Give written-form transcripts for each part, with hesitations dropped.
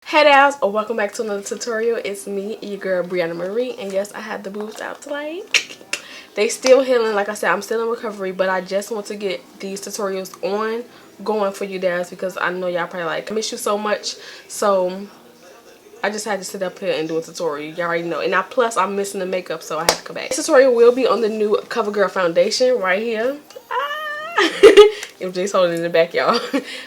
Hey guys, welcome back to another tutorial. It's me, your girl Briana Marie, and yes, I had the boobs out today. They still healing. Like I said, I'm still in recovery, but I just want to get these tutorials going for you guys because I know y'all probably like, I miss you so much. So I just had to sit up here and do a tutorial. Y'all already know. And now plus I'm missing the makeup, so I had to come back. This tutorial will be on the new Covergirl foundation right here. MJ's holding it in the back, y'all.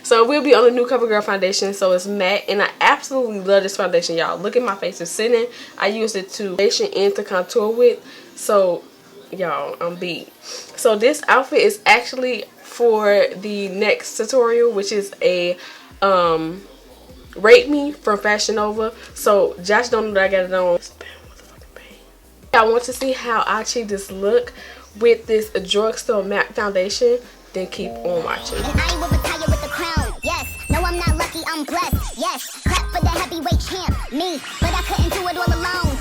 So we'll be on the new Covergirl foundation. So it's matte, and I absolutely love this foundation, y'all. Look at my face, it's sitting. I used it to foundation and to contour with. So y'all, I'm beat. So this outfit is actually for the next tutorial, which is a Rate Me from Fashion Nova. So Josh don't know that I got it on. I want to see how I achieve this look with this drugstore matte foundation. Then keep on watching. And I will retire with the crown. Yes, no, I'm not lucky, I'm blessed. Yes, clap for the heavyweight champ, me. But I couldn't do it all alone.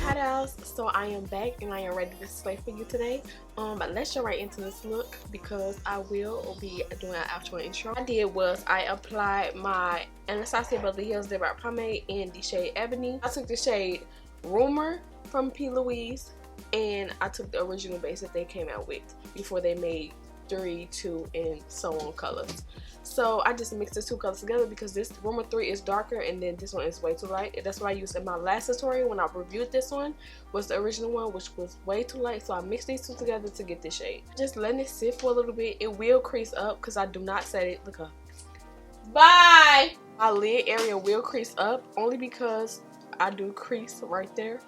Hi guys, so I am back and I am ready to display for you today. Let's jump right into this look because I will be doing an outro intro. What I did was I applied my Anastasia Beverly Hills Day by Pomade in the shade Ebony. I took the shade Rumor from P. Louise, and I took the original base that they came out with before they made 3, 2, and so on colors. So I just mixed the two colors together because this Rumor 3 is darker and then this one is way too light. That's what I used in my last tutorial when I reviewed this one, was the original one, which was way too light. So I mixed these two together to get this shade. Just letting it sit for a little bit. It will crease up because I do not set it. Look up. Bye! My lid area will crease up only because I do crease right there.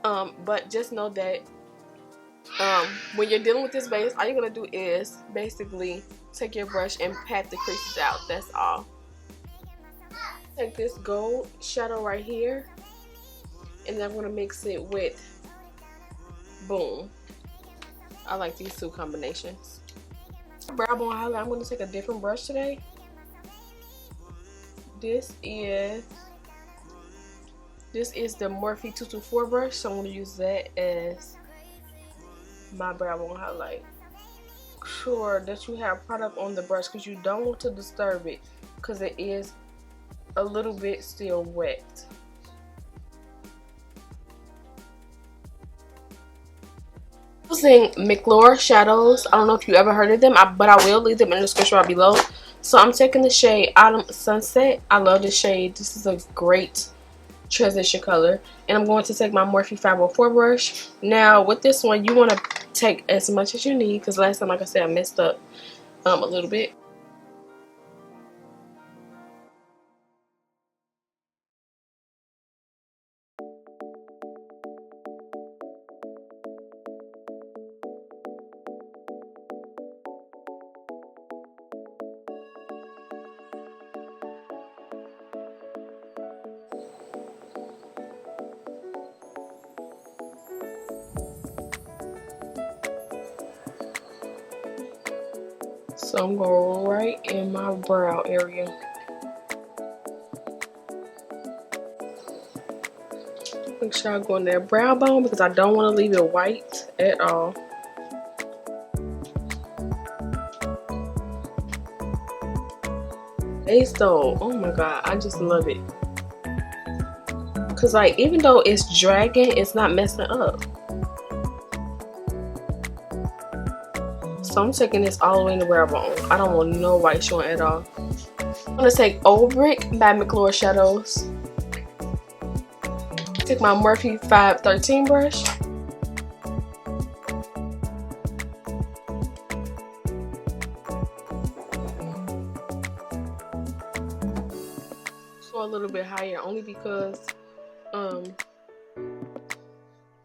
But just know that when you're dealing with this base, all you're gonna do is basically take your brush and pat the creases out. That's all. Take this gold shadow right here, and then I'm gonna mix it with Boom. I like these two combinations. Brow bone highlight. I'm gonna take a different brush today. This is the Morphe 224 brush, so I'm gonna use that as my brow bone highlight. Sure that you have product on the brush because you don't want to disturb it because it is a little bit still wet. Using McLure shadows. I don't know if you ever heard of them, but I will leave them in the description right below. So I'm taking the shade Autumn Sunset. I love this shade. This is a great transition color, and I'm going to take my Morphe 504 brush. Now with this one, you want to take as much as you need because last time, like I said, I messed up a little bit. So I'm going right in my brow area. Make sure I go in that brow bone because I don't want to leave it white at all. Base though, oh my god, I just love it. Cause like even though it's dragging, it's not messing up. So I'm taking this all the way in the brow bone. I don't want no white showing at all. I'm gonna take Old Brick by McLure shadows. Take my Morphe 513 brush. Go a little bit higher only because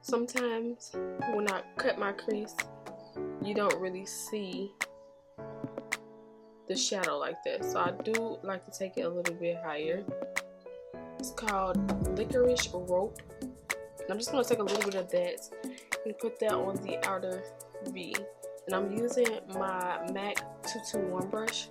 sometimes when I cut my crease, you don't really see the shadow like that. So I do like to take it a little bit higher. It's called Licorice Rope. And I'm just going to take a little bit of that and put that on the outer V. And I'm using my MAC 221 brush.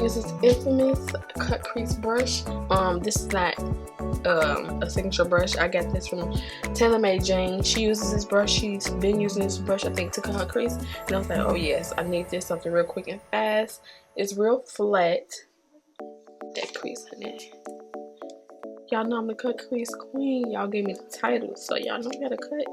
Use this infamous cut crease brush. This is not a signature brush. I got this from TaylorMade Jane. She uses this brush. She's been using this brush, I think, to cut her crease. And I was like, oh yes, I need this, something real quick and fast. It's real flat. That crease in there. Y'all know I'm the cut crease queen. Y'all gave me the title, so y'all know I gotta cut.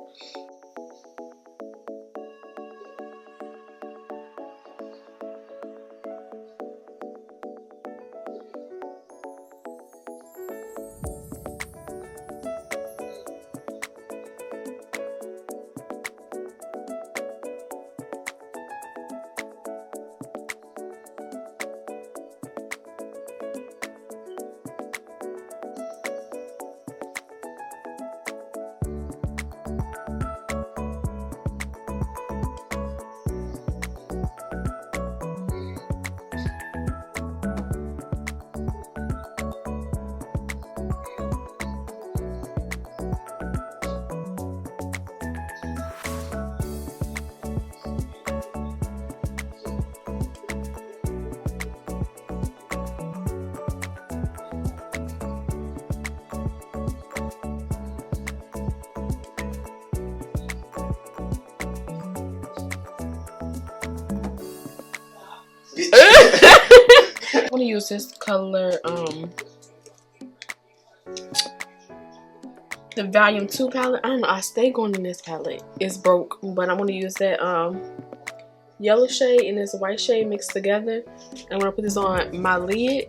I'm gonna use this color, the Volume 2 palette. I don't know, I stay going in this palette. It's broke, but I'm gonna use that yellow shade and this white shade mixed together. I'm gonna put this on my lid.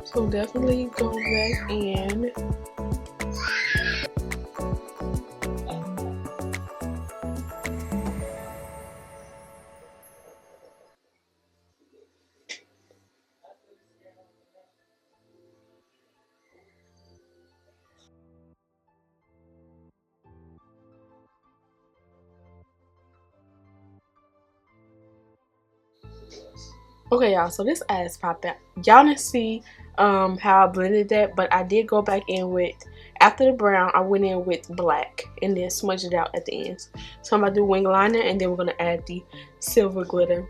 So definitely go back in. Okay, y'all, so this ass popped out. Y'all didn't see how I blended that, but I did go back in with, after the brown, I went in with black and then smudged it out at the ends. So I'm about to do wing liner, and then we're going to add the silver glitter.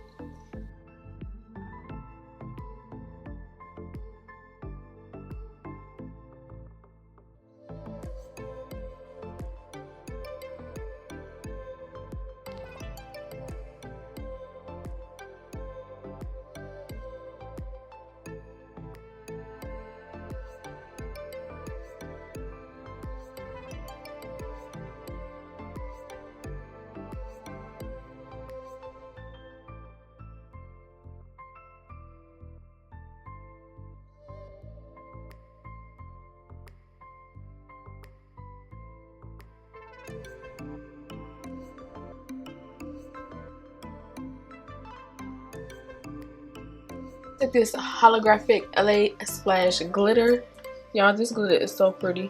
Take this holographic LA Splash glitter. Y'all, this glitter is so pretty.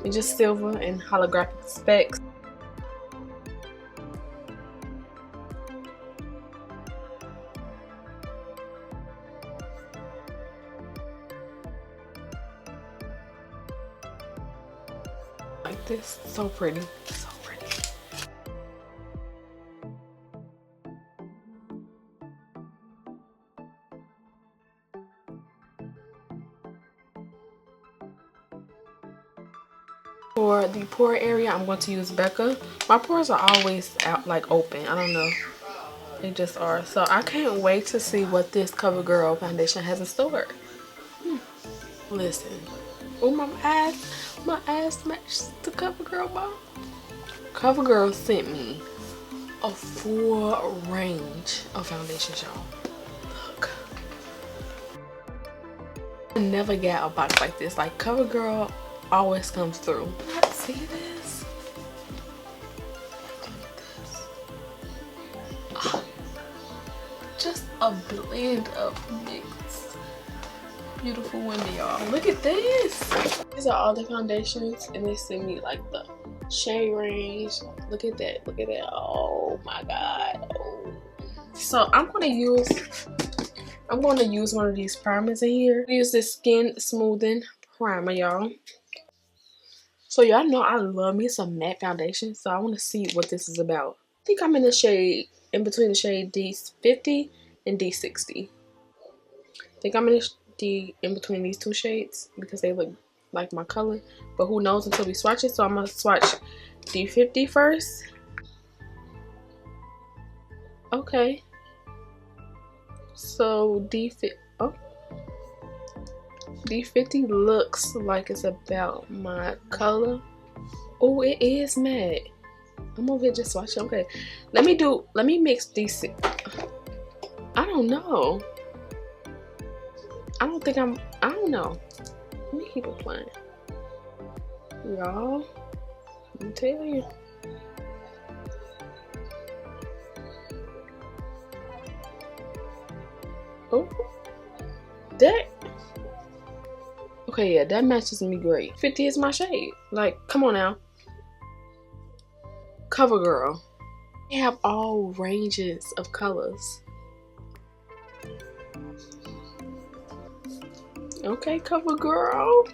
It's just silver and holographic specks. Like this, so pretty, so pretty. For the pore area, I'm going to use Becca. My pores are always out, like open. I don't know. They just are. So I can't wait to see what this Covergirl foundation has in store. Listen. Oh, my ass matches the Covergirl ball. Covergirl sent me a full range of foundations, y'all. Look. I never get a box like this. Like Covergirl always comes through. See this? Oh, just a blend of mix. Beautiful women, y'all. Look at this. These are all the foundations, and they send me like the shade range. Look at that. Look at that. Oh my god. Oh. So I'm gonna use one of these primers in here. Use this skin smoothing primer, y'all. So y'all know I love me some matte foundation, so I want to see what this is about. I think I'm in the shade, in between the shade D50 and D60. I think I'm in between these two shades because they look like my color, but who knows until we swatch it. So I'm gonna swatch D50 first. Okay, so D50 looks like it's about my color. Oh, it is matte. I'm over here just swatching. Okay, let me mix these. I don't know. I don't know. Let me keep it playing. Y'all, let me tell you. Oh, that. Okay, yeah, that matches me great. 50 is my shade. Like, come on now. Covergirl. They have all ranges of colors. Okay, Covergirl.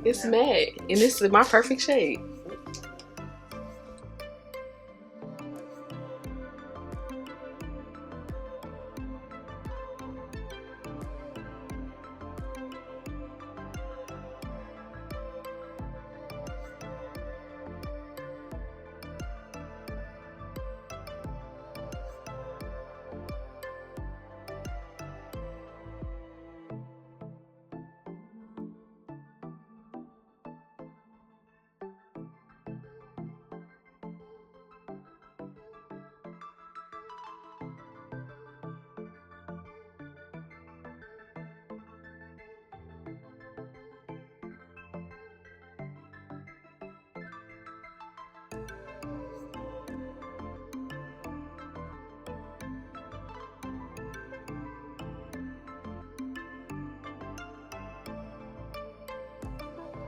It's matte, and this is my perfect shade.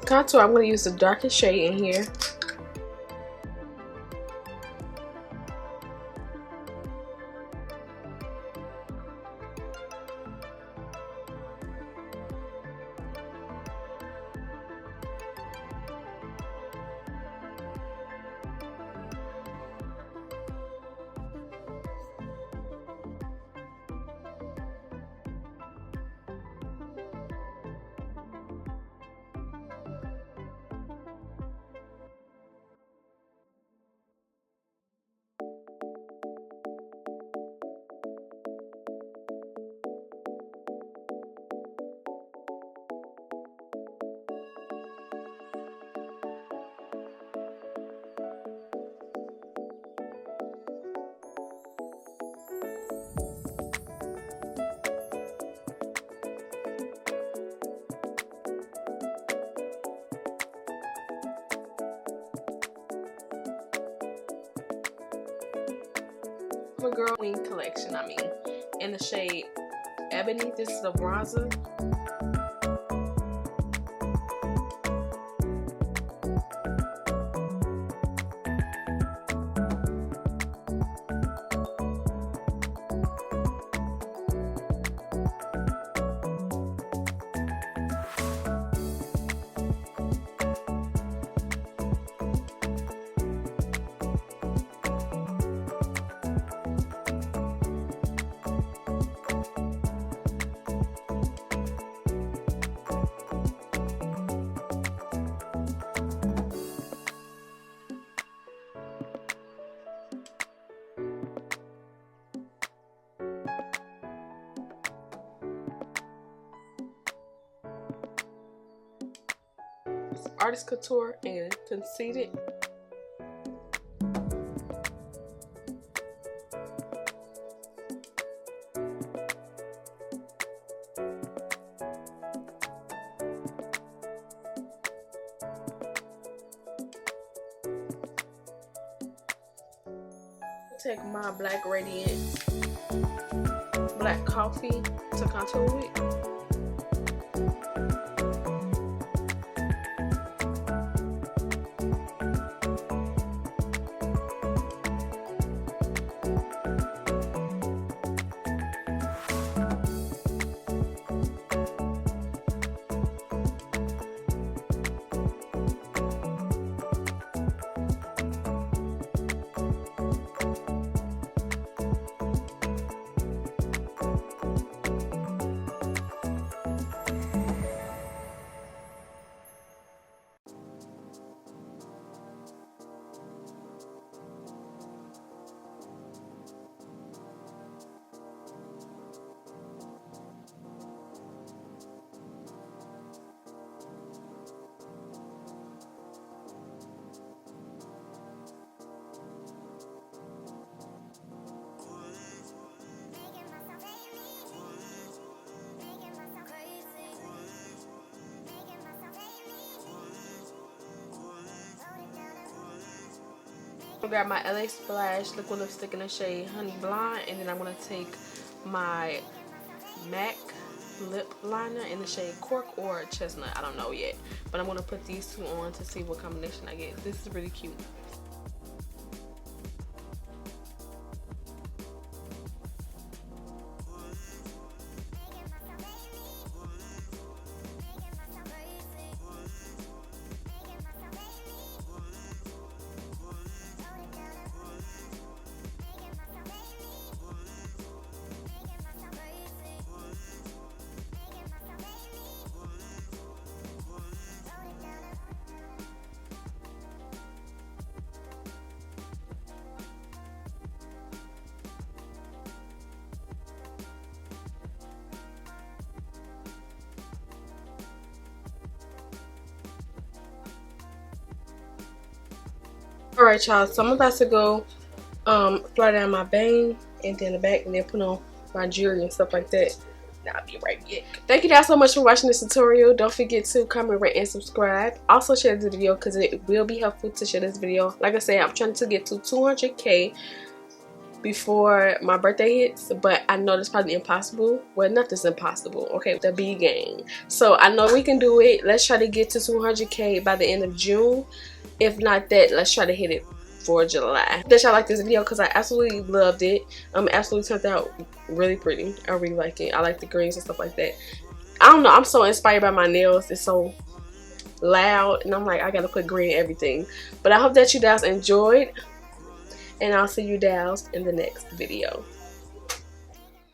Contour, I'm going to use the darkest shade in here. Covergirl Queen collection, in the shade Ebony. This is the bronzer. Artist Couture and Conceited. take my Black Radiance Black Coffee to contour with. I'm gonna grab my LA Splash liquid lipstick in the shade Honey Blonde, and then I'm gonna take my MAC lip liner in the shade Cork or Chestnut. I don't know yet, but I'm gonna put these two on to see what combination I get. This is really cute. Alright y'all, so I'm about to go fly down my bang and then the back and then put on my jewelry and stuff like that. Now I'll be right back. Thank you guys so much for watching this tutorial. Don't forget to comment, rate, and subscribe. Also share this video because it will be helpful to share this video. Like I said, I'm trying to get to 200K before my birthday hits, but I know that's probably impossible. Well, nothing's impossible, okay? The B gang. So I know we can do it. Let's try to get to 200K by the end of June. If not that, let's try to hit it for July. That y'all like this video because I absolutely loved it. Absolutely turned out really pretty. I really like it. I like the greens and stuff like that. I don't know, I'm so inspired by my nails. It's so loud and I'm like, I gotta put green in everything. But I hope that you guys enjoyed, and I'll see you guys in the next video.